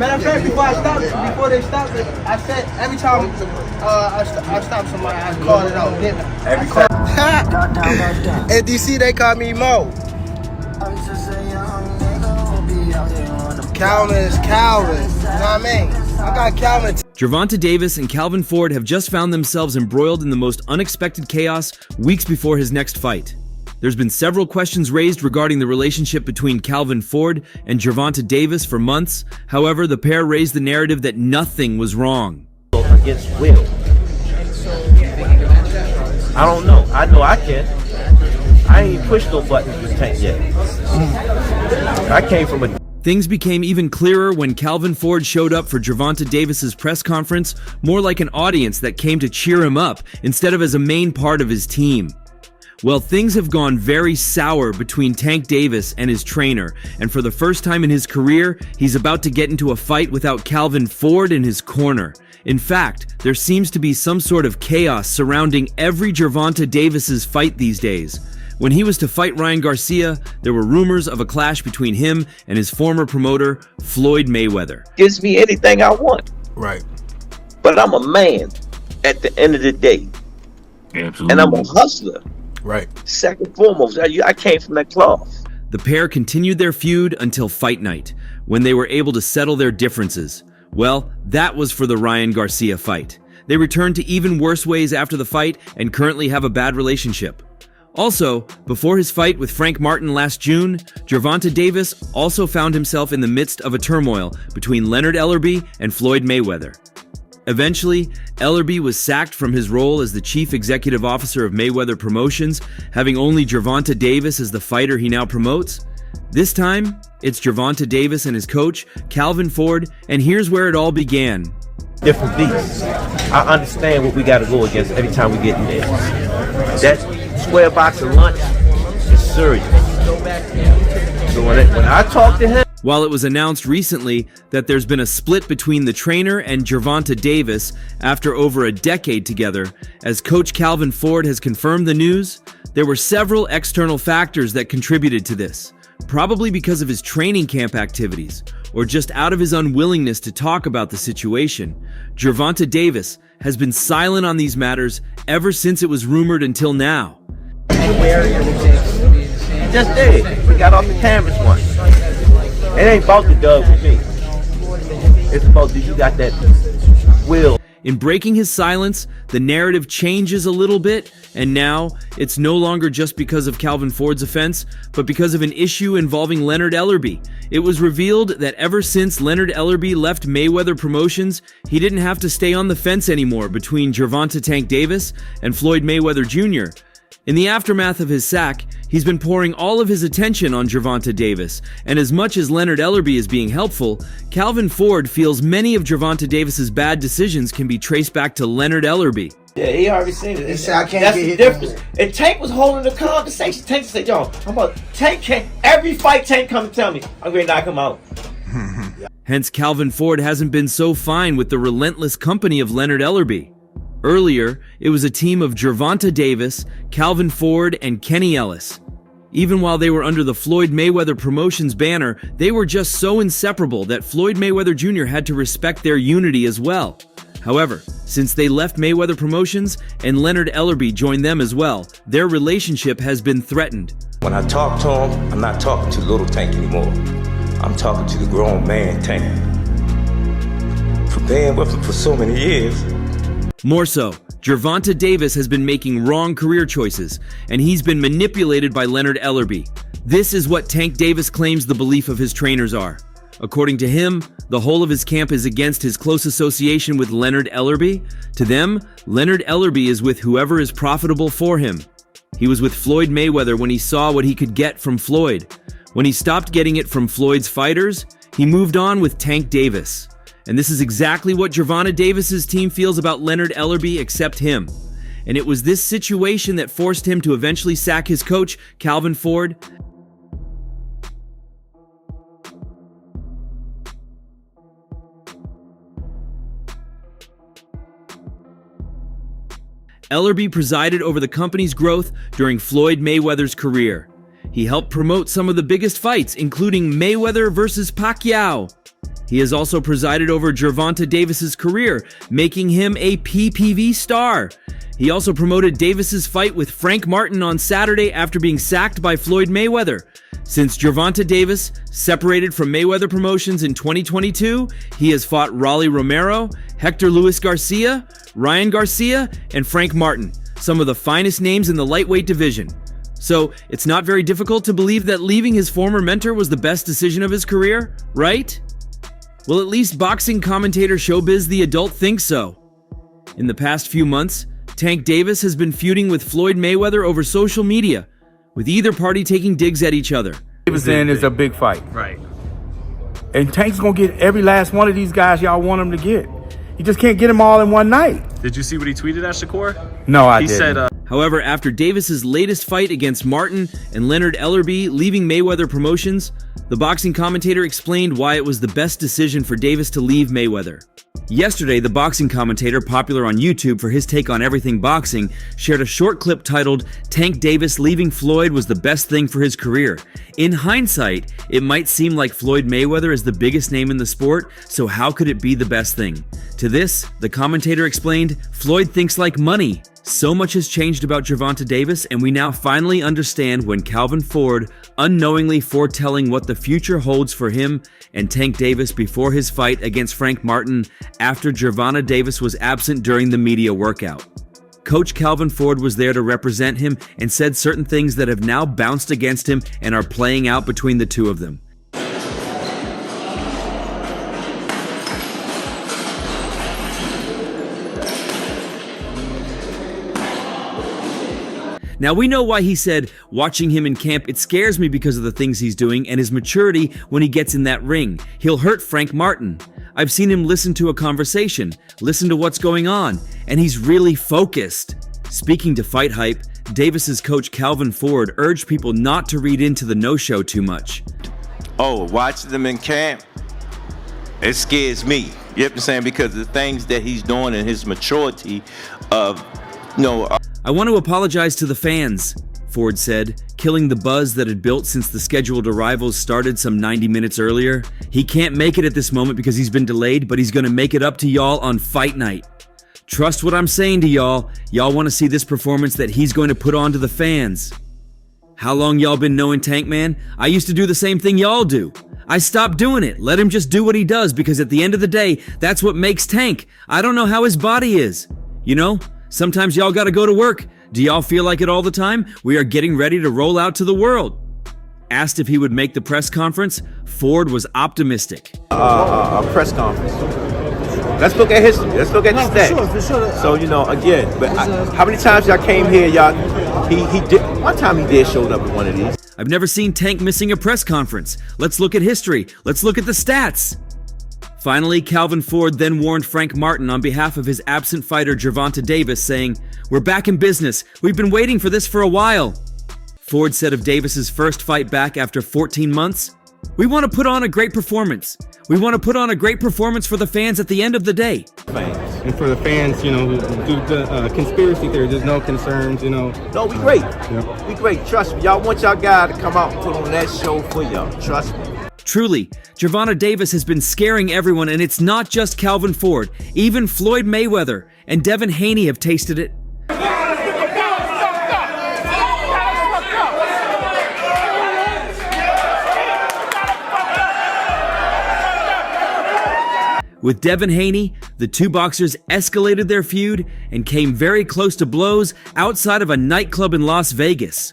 Matter of fact, before they stopped it, I said every time I stop somebody, I call it out. Every time. At DC, they call me Mo. Calvin is Calvin. You know what I mean? I got Calvin. Gervonta Davis and Calvin Ford have just found themselves embroiled in the most unexpected chaos weeks before his next fight. There's been several questions raised regarding the relationship between Calvin Ford and Gervonta Davis for months. However, the pair raised the narrative that nothing was wrong. Against Will. I don't know. I know I can. I ain't pushed no buttons with Tank yet. I came from a... Things became even clearer when Calvin Ford showed up for Gervonta Davis's press conference, more like an audience that came to cheer him up instead of as a main part of his team. Well, things have gone very sour between Tank Davis and his trainer, and for the first time in his career, he's about to get into a fight without Calvin Ford in his corner. In fact, there seems to be some sort of chaos surrounding every Gervonta Davis's fight these days. When he was to fight Ryan Garcia, there were rumors of a clash between him and his former promoter, Floyd Mayweather. Gives me anything I want. Right. But I'm a man at the end of the day. Absolutely. And I'm a hustler. Right. Second and foremost, I came from that cloth. The pair continued their feud until fight night, when they were able to settle their differences. Well, that was for the Ryan Garcia fight. They returned to even worse ways after the fight and currently have a bad relationship. Also, before his fight with Frank Martin last June, Gervonta Davis also found himself in the midst of a turmoil between Leonard Ellerby and Floyd Mayweather. Eventually, Ellerby was sacked from his role as the chief executive officer of Mayweather Promotions, having only Gervonta Davis as the fighter he now promotes. This time, it's Gervonta Davis and his coach, Calvin Ford, and here's where it all began. Different beasts. I understand what we got to go against every time we get in there. That square box of lunch is serious. So when I talk to him, While it was announced recently that there's been a split between the trainer and Gervonta Davis after over a decade together, as Coach Calvin Ford has confirmed the news, there were several external factors that contributed to this, probably because of his training camp activities, or just out of his unwillingness to talk about the situation. Gervonta Davis has been silent on these matters ever since it was rumored until now. just did. We got off the cameras once. It ain't about the dub with me. It's about, do you got that will? In breaking his silence, the narrative changes a little bit, and now it's no longer just because of Calvin Ford's offense, but because of an issue involving Leonard Ellerby. It was revealed that ever since Leonard Ellerby left Mayweather Promotions, he didn't have to stay on the fence anymore between Gervonta "Tank" Davis and Floyd Mayweather Jr. In the aftermath of his sack, he's been pouring all of his attention on Gervonta Davis, and as much as Leonard Ellerby is being helpful, Calvin Ford feels many of Gervonta Davis's bad decisions can be traced back to Leonard Ellerby. Yeah, he already seen it. He said, I can't That's get the hit difference. And Tank was holding the conversation. Tank said, yo, I'm about Tank can't, every fight Tank come and tell me, I'm going to knock him out. Hence, Calvin Ford hasn't been so fine with the relentless company of Leonard Ellerby. Earlier, it was a team of Gervonta Davis, Calvin Ford, and Kenny Ellis. Even while they were under the Floyd Mayweather Promotions banner, they were just so inseparable that Floyd Mayweather Jr. had to respect their unity as well. However, since they left Mayweather Promotions and Leonard Ellerby joined them as well, their relationship has been threatened. When I talk to him, I'm not talking to little Tank anymore. I'm talking to the grown man Tank. For being with him for so many years. More so, Gervonta Davis has been making wrong career choices, and he's been manipulated by Leonard Ellerby. This is what Tank Davis claims the belief of his trainers are. According to him, the whole of his camp is against his close association with Leonard Ellerby. To them, Leonard Ellerby is with whoever is profitable for him. He was with Floyd Mayweather when he saw what he could get from Floyd. When he stopped getting it from Floyd's fighters, he moved on with Tank Davis. And this is exactly what Gervonta Davis's team feels about Leonard Ellerby except him. And it was this situation that forced him to eventually sack his coach, Calvin Ford. Ellerby presided over the company's growth during Floyd Mayweather's career. He helped promote some of the biggest fights, including Mayweather versus Pacquiao. He has also presided over Gervonta Davis's career, making him a PPV star. He also promoted Davis's fight with Frank Martin on Saturday after being sacked by Floyd Mayweather. Since Gervonta Davis separated from Mayweather Promotions in 2022, he has fought Rolly Romero, Hector Luis Garcia, Ryan Garcia, and Frank Martin, some of the finest names in the lightweight division. So it's not very difficult to believe that leaving his former mentor was the best decision of his career, right? Well, at least boxing commentator Showbiz the Adult thinks so. In the past few months, Tank Davis has been feuding with Floyd Mayweather over social media, with either party taking digs at each other. Davis is a big fight. Right. And Tank's going to get every last one of these guys y'all want him to get. He just can't get them all in one night. Did you see what he tweeted at Shakur? No, I didn't. He said, However, after Davis's latest fight against Martin and Leonard Ellerby leaving Mayweather Promotions, the boxing commentator explained why it was the best decision for Davis to leave Mayweather. Yesterday, the boxing commentator, popular on YouTube for his take on everything boxing, shared a short clip titled, "Tank Davis leaving Floyd was the best thing for his career. In hindsight, it might seem like Floyd Mayweather is the biggest name in the sport, so how could it be the best thing?" To this, the commentator explained, "Floyd thinks like money. So much has changed about Gervonta Davis, and we now finally understand when Calvin Ford, unknowingly foretelling what the future holds for him and Tank Davis before his fight against Frank Martin after Gervonta Davis was absent during the media workout. Coach Calvin Ford was there to represent him and said certain things that have now bounced against him and are playing out between the two of them. Now, we know why he said, watching him in camp, it scares me because of the things he's doing and his maturity when he gets in that ring. He'll hurt Frank Martin. I've seen him listen to a conversation, listen to what's going on, and he's really focused." Speaking to Fight Hype, Davis's coach Calvin Ford urged people not to read into the no-show too much. Oh, watching them in camp, it scares me. You know what I'm saying? Because the things that he's doing and his maturity of, "I want to apologize to the fans," Ford said, killing the buzz that had built since the scheduled arrivals started some 90 minutes earlier. "He can't make it at this moment because he's been delayed, but he's going to make it up to y'all on fight night. Trust what I'm saying to y'all. Y'all want to see this performance that he's going to put on to the fans. How long y'all been knowing Tank, man? I used to do the same thing y'all do. I stopped doing it. Let him just do what he does, because at the end of the day, that's what makes Tank. I don't know how his body is. You know? Sometimes y'all gotta go to work. Do y'all feel like it all the time? We are getting ready to roll out to the world." Asked if he would make the press conference, Ford was optimistic. A press conference. Let's look at history. Let's look at the stats. For sure. So, again, but how many times y'all came here, y'all, he did, one time he did showed up at one of these. "I've never seen Tank missing a press conference. Let's look at history. Let's look at the stats." Finally, Calvin Ford then warned Frank Martin on behalf of his absent fighter Gervonta Davis, saying, "We're back in business. We've been waiting for this for a while." Ford said of Davis's first fight back after 14 months, "We want to put on a great performance. We want to put on a great performance for the fans at the end of the day." And for the fans, who do the conspiracy theory, there's no concerns, No, we great. Yep. We great. Trust me. Y'all want y'all guy to come out and put on that show for y'all. Trust me. Truly, Gervonta Davis has been scaring everyone, and it's not just Calvin Ford. Even Floyd Mayweather and Devin Haney have tasted it. With Devin Haney, the two boxers escalated their feud and came very close to blows outside of a nightclub in Las Vegas.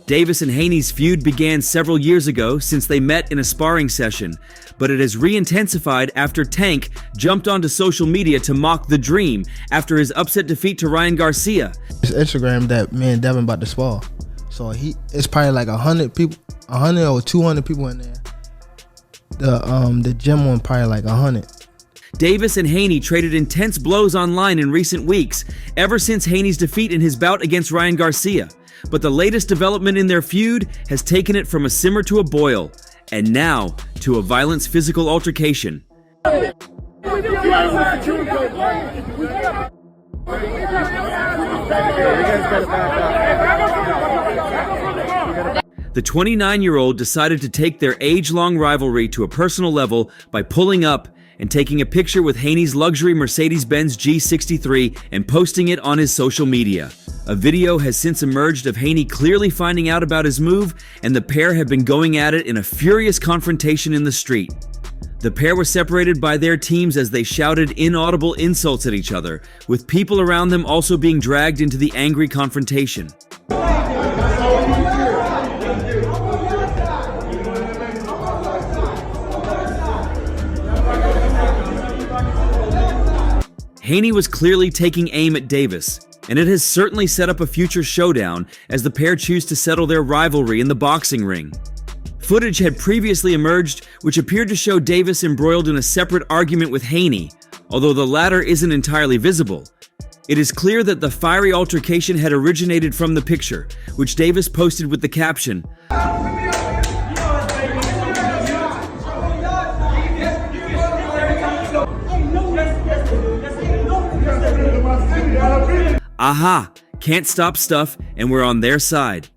Davis and Haney's feud began several years ago since they met in a sparring session, but it has re-intensified after Tank jumped onto social media to mock The Dream after his upset defeat to Ryan Garcia. It's Instagram that me and Devin about to spar. So it's probably like 100 people, 100 or 200 people in there. The gym one probably like 100. Davis and Haney traded intense blows online in recent weeks, ever since Haney's defeat in his bout against Ryan Garcia. But the latest development in their feud has taken it from a simmer to a boil, and now to a violent physical altercation. The 29-year-old decided to take their age-long rivalry to a personal level by pulling up and taking a picture with Haney's luxury Mercedes-Benz G63 and posting it on his social media. A video has since emerged of Haney clearly finding out about his move, and the pair have been going at it in a furious confrontation in the street. The pair were separated by their teams as they shouted inaudible insults at each other, with people around them also being dragged into the angry confrontation. Haney was clearly taking aim at Davis, and it has certainly set up a future showdown as the pair choose to settle their rivalry in the boxing ring. Footage had previously emerged which appeared to show Davis embroiled in a separate argument with Haney, although the latter isn't entirely visible. It is clear that the fiery altercation had originated from the picture, which Davis posted with the caption, "Aha, can't stop stuff, and we're on their side."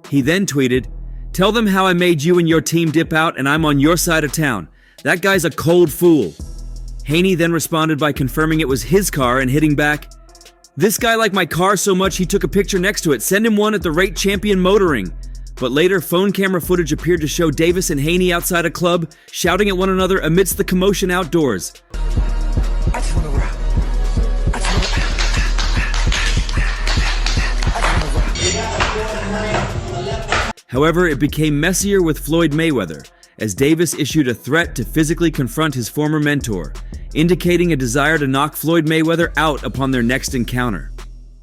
He then tweeted, "Tell them how I made you and your team dip out and I'm on your side of town. That guy's a cold fool." Haney then responded by confirming it was his car and hitting back, "This guy liked my car so much he took a picture next to it. Send him one at the Rate Champion Motoring." But later, phone camera footage appeared to show Davis and Haney outside a club, shouting at one another amidst the commotion outdoors. I just wanna rock. However, it became messier with Floyd Mayweather, as Davis issued a threat to physically confront his former mentor, indicating a desire to knock Floyd Mayweather out upon their next encounter.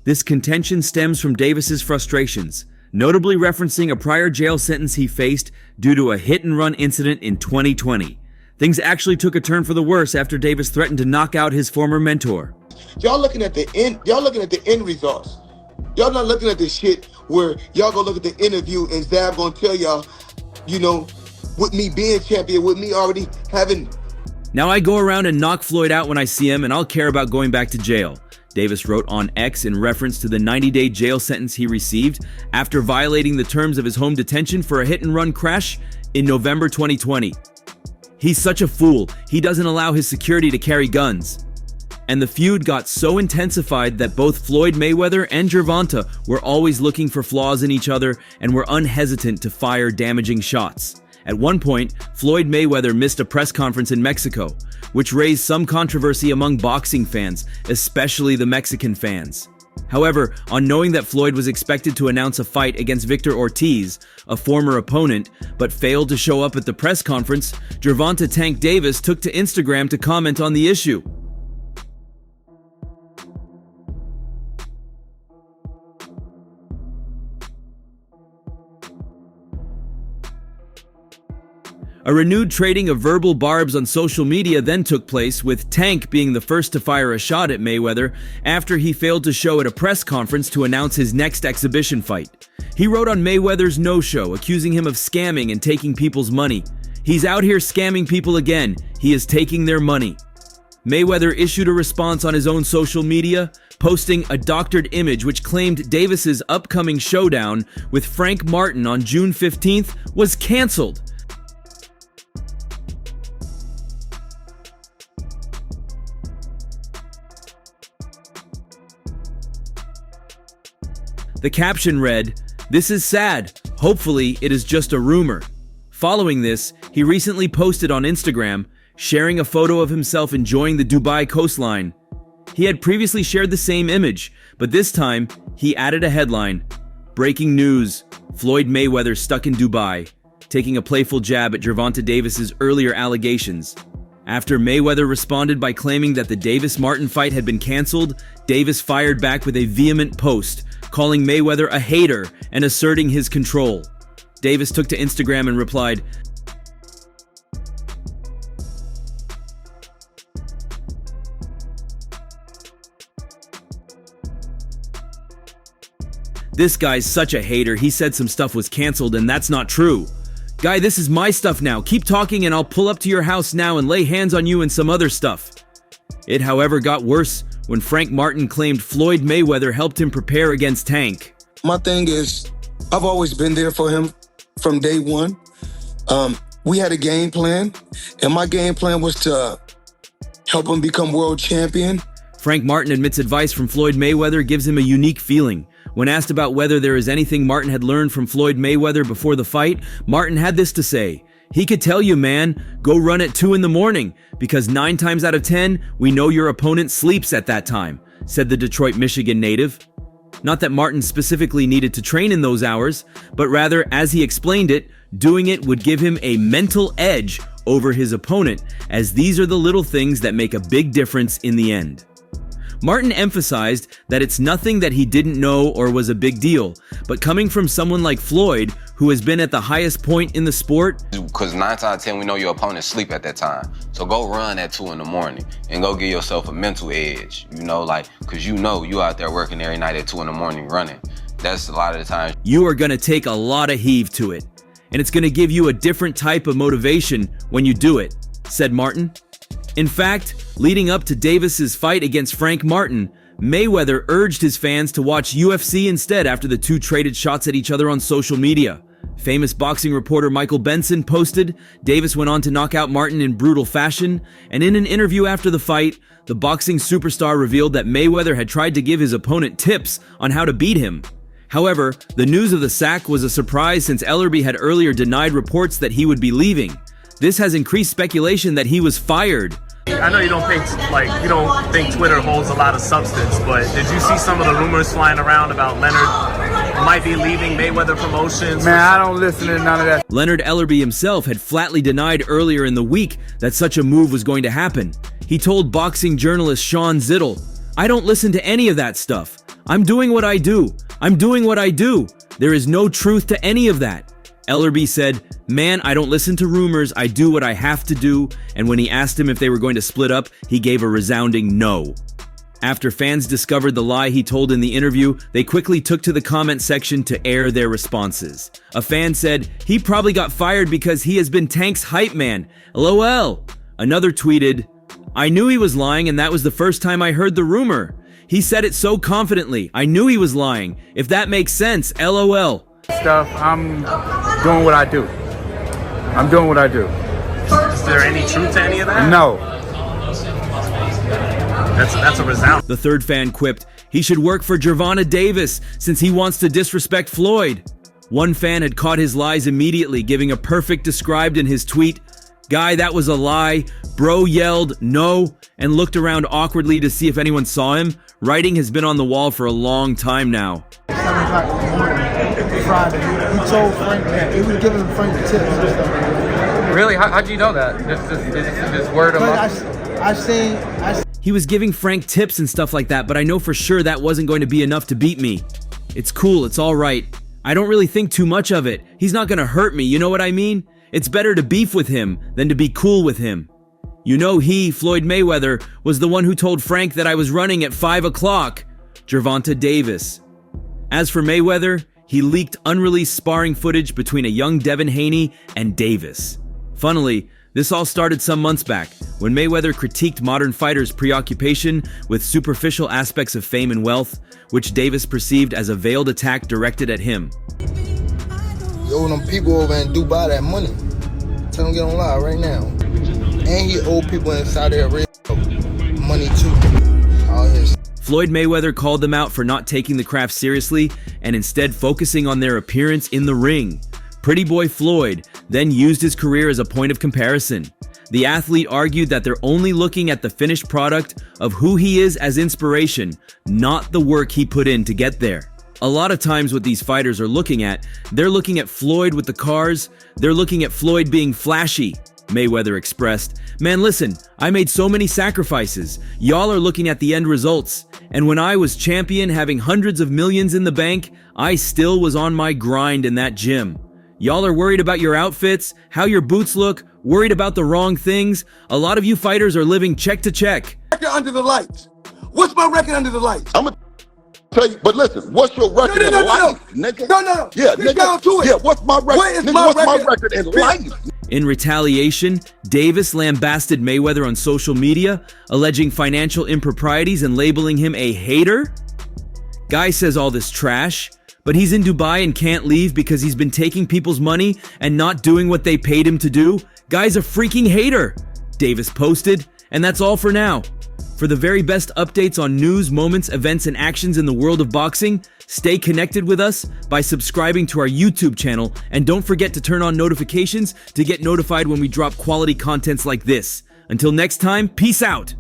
This contention stems from Davis's frustrations, notably referencing a prior jail sentence he faced due to a hit-and-run incident in 2020. Things actually took a turn for the worse after Davis threatened to knock out his former mentor. Y'all looking at the end. Y'all looking at the end results. Y'all not looking at the shit where y'all gonna look at the interview and Zab gonna tell y'all, you know, with me being champion, with me already having. "Now I go around and knock Floyd out when I see him, and I'll care about going back to jail," Davis wrote on X in reference to the 90-day jail sentence he received after violating the terms of his home detention for a hit-and-run crash in November 2020. "He's such a fool. He doesn't allow his security to carry guns." And the feud got so intensified that both Floyd Mayweather and Gervonta were always looking for flaws in each other and were unhesitant to fire damaging shots. At one point, Floyd Mayweather missed a press conference in Mexico, which raised some controversy among boxing fans, especially the Mexican fans. However, on knowing that Floyd was expected to announce a fight against Victor Ortiz, a former opponent, but failed to show up at the press conference, Gervonta "Tank" Davis took to Instagram to comment on the issue. A renewed trading of verbal barbs on social media then took place, with Tank being the first to fire a shot at Mayweather after he failed to show at a press conference to announce his next exhibition fight. He wrote on Mayweather's no-show, accusing him of scamming and taking people's money. "He's out here scamming people again. He is taking their money." Mayweather issued a response on his own social media, posting a doctored image which claimed Davis's upcoming showdown with Frank Martin on June 15th was canceled. The caption read, "This is sad. Hopefully it is just a rumor." Following this, he recently posted on Instagram, sharing a photo of himself enjoying the Dubai coastline. He had previously shared the same image, but this time he added a headline, "Breaking news, Floyd Mayweather stuck in Dubai," taking a playful jab at Gervonta Davis's earlier allegations. After Mayweather responded by claiming that the Davis-Martin fight had been canceled, Davis fired back with a vehement post, calling Mayweather a hater and asserting his control. Davis took to Instagram and replied, "This guy's such a hater. He said some stuff was canceled and that's not true. Guy, this is my stuff now. Keep talking and I'll pull up to your house now and lay hands on you and some other stuff." It, however, got worse when Frank Martin claimed Floyd Mayweather helped him prepare against Tank. My thing is, I've always been there for him. from day one. We had a game plan, and my game plan was to help him become world champion. Frank Martin admits advice from Floyd Mayweather gives him a unique feeling. When asked about whether there is anything Martin had learned from Floyd Mayweather before the fight, Martin had this to say: "He could tell you, man, go run at 2 in the morning, because 9 times out of 10, we know your opponent sleeps at that time," said the Detroit, Michigan native. Not that Martin specifically needed to train in those hours, but rather, as he explained it, doing it would give him a mental edge over his opponent, as these are the little things that make a big difference in the end. Martin emphasized that it's nothing that he didn't know or was a big deal, but coming from someone like Floyd, who has been at the highest point in the sport. Because 9 times out of 10, we know your opponent sleep at that time. So go run at 2 in the morning and go give yourself a mental edge, because you out there working every night at 2 in the morning running. That's a lot of the time. You are going to take a lot of heave to it, and it's going to give you a different type of motivation when you do it, said Martin. In fact, leading up to Davis's fight against Frank Martin, Mayweather urged his fans to watch UFC instead after the two traded shots at each other on social media. Famous boxing reporter Michael Benson posted, Davis went on to knock out Martin in brutal fashion, and in an interview after the fight, the boxing superstar revealed that Mayweather had tried to give his opponent tips on how to beat him. However, the news of the sack was a surprise since Ellerby had earlier denied reports that he would be leaving. This has increased speculation that he was fired. I know you don't think Twitter holds a lot of substance, but did you see some of the rumors flying around about Leonard might be leaving Mayweather Promotions? Man, I don't listen to none of that. Leonard Ellerby himself had flatly denied earlier in the week that such a move was going to happen. He told boxing journalist Sean Zittel, "I don't listen to any of that stuff. I'm doing what I do. I'm doing what I do. There is no truth to any of that." Ellerby said, "Man, I don't listen to rumors, I do what I have to do," and when he asked him if they were going to split up, he gave a resounding no. After fans discovered the lie he told in the interview, they quickly took to the comment section to air their responses. A fan said, "He probably got fired because he has been Tank's hype man. LOL. Another tweeted, "I knew he was lying and that was the first time I heard the rumor. He said it so confidently. I knew he was lying. If that makes sense, LOL. Stuff, I'm doing what I do. I'm doing what I do. Is there any truth to any of that? No. That's a resound. The third fan quipped, "He should work for Gervonta Davis since he wants to disrespect Floyd." One fan had caught his lies immediately, giving a perfect described in his tweet, "Guy, that was a lie. Bro yelled, no, and looked around awkwardly to see if anyone saw him. Writing has been on the wall for a long time now." 7 o'clock in the morning, Friday. He told Frank that he was giving Frank tips and stuff. Really? How'd you know that? Just word of mouth? I seen. He was giving Frank tips and stuff like that, but I know for sure that wasn't going to be enough to beat me. It's cool, it's all right. I don't really think too much of it. He's not gonna hurt me, you know what I mean? It's better to beef with him than to be cool with him. You know he, Floyd Mayweather, was the one who told Frank that I was running at 5 o'clock. Gervonta Davis. As for Mayweather, he leaked unreleased sparring footage between a young Devin Haney and Davis. Funnily, this all started some months back when Mayweather critiqued modern fighters' preoccupation with superficial aspects of fame and wealth, which Davis perceived as a veiled attack directed at him. He owe them people over in Dubai that money. Tell them to get on live right now. And he owe people in Saudi Arabia money too. All his. Floyd Mayweather called them out for not taking the craft seriously and instead focusing on their appearance in the ring. Pretty boy Floyd then used his career as a point of comparison. The athlete argued that they're only looking at the finished product of who he is as inspiration, not the work he put in to get there. A lot of times what these fighters are looking at, they're looking at Floyd with the cars, they're looking at Floyd being flashy. Mayweather expressed, "Man, listen, I made so many sacrifices. Y'all are looking at the end results. And when I was champion having hundreds of millions in the bank, I still was on my grind in that gym. Y'all are worried about your outfits, how your boots look, worried about the wrong things. A lot of you fighters are living check to check." Record under the lights. What's my record under the lights? I'm gonna tell you, but listen, what's your record in life, nigga? No. Yeah, nigga. Down to it. Yeah, what's my record? What's my record in life? In retaliation, Davis lambasted Mayweather on social media, alleging financial improprieties and labeling him a hater. Guy says all this trash, But he's in Dubai and can't leave because he's been taking people's money and not doing what they paid him to do? Guy's a freaking hater, Davis posted. And that's all for now. For the very best updates on news, moments, events, and actions in the world of boxing, stay connected with us by subscribing to our YouTube channel, and don't forget to turn on notifications to get notified when we drop quality contents like this. Until next time, peace out!